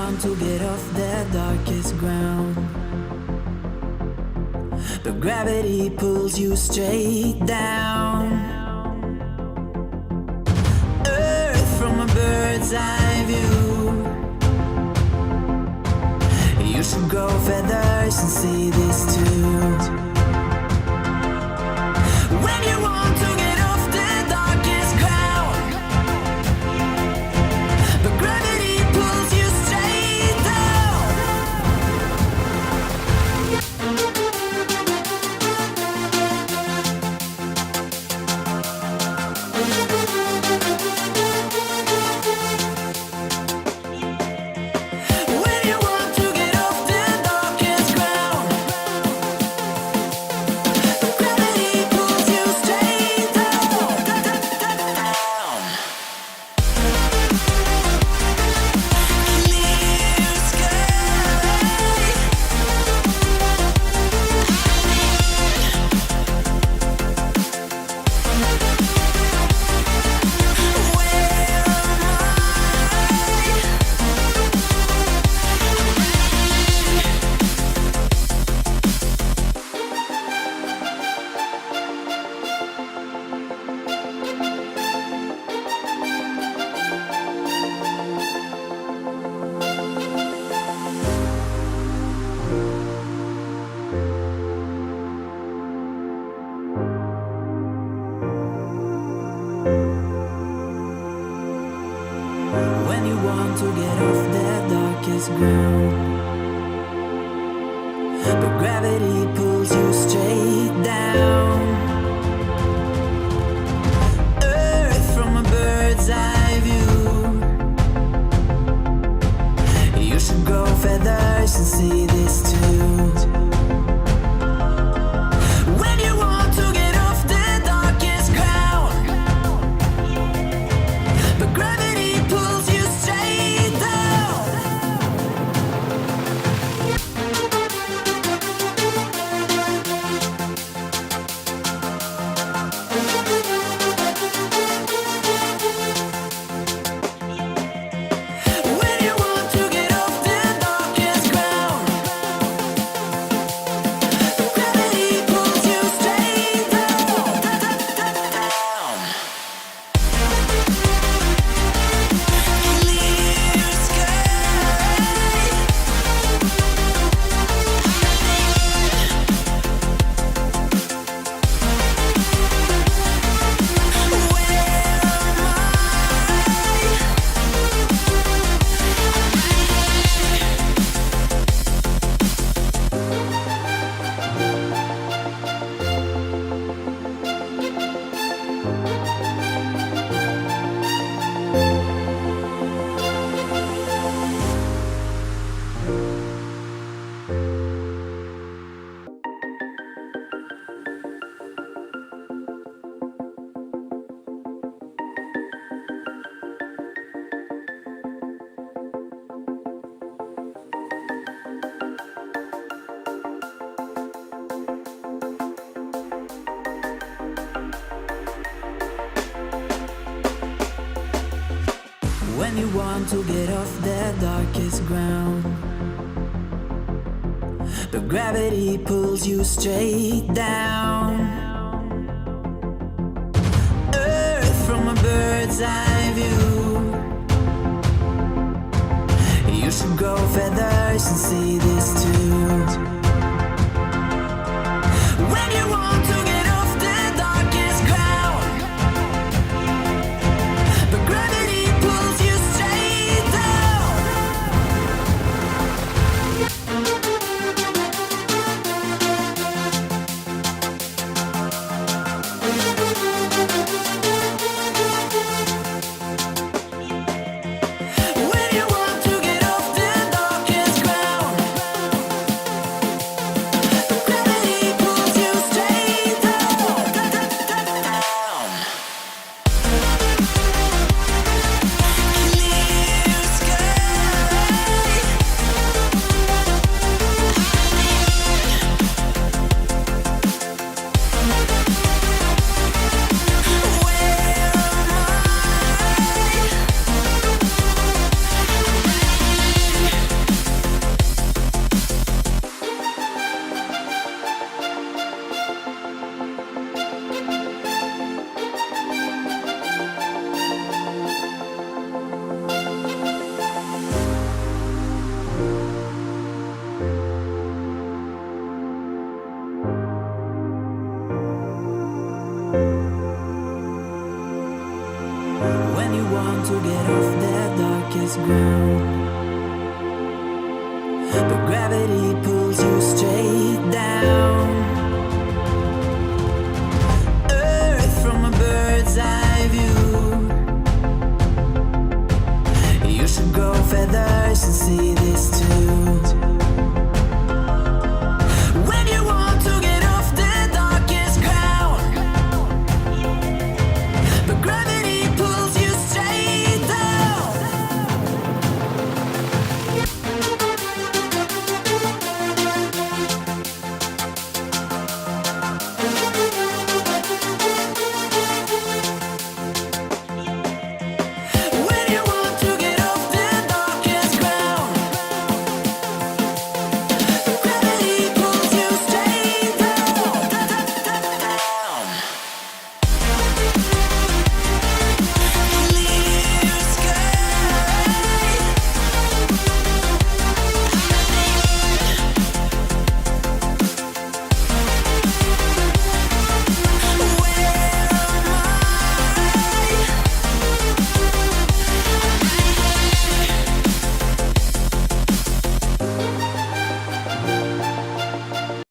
want to get off the darkest ground, but gravity pulls you straight down. Earth from a bird's eye view. You should grow feathers and see this too. When you want to get off the darkest ground, but gravity pulls you straight down. When you want to get off the darkest ground, but gravity pulls you straight down. Clear sky. When you want to get off the darkest ground, but gravity pulls you straight down. Earth from a bird's eye view. You should grow feathers and see this too. When you want to get off the darkest ground, but gravity pulls you straight down. When you want to get off the darkest ground, but gravity pulls you straight down. Clear sky. When you want to get off the darkest ground, but gravity pulls you straight down. Earth from a bird's eye view. You should grow feathers and see this too. When you want to get off the darkest ground, but gravity pulls you straight down. When you want to get off the darkest ground, want to get off that darkest ground, but gravity pulls you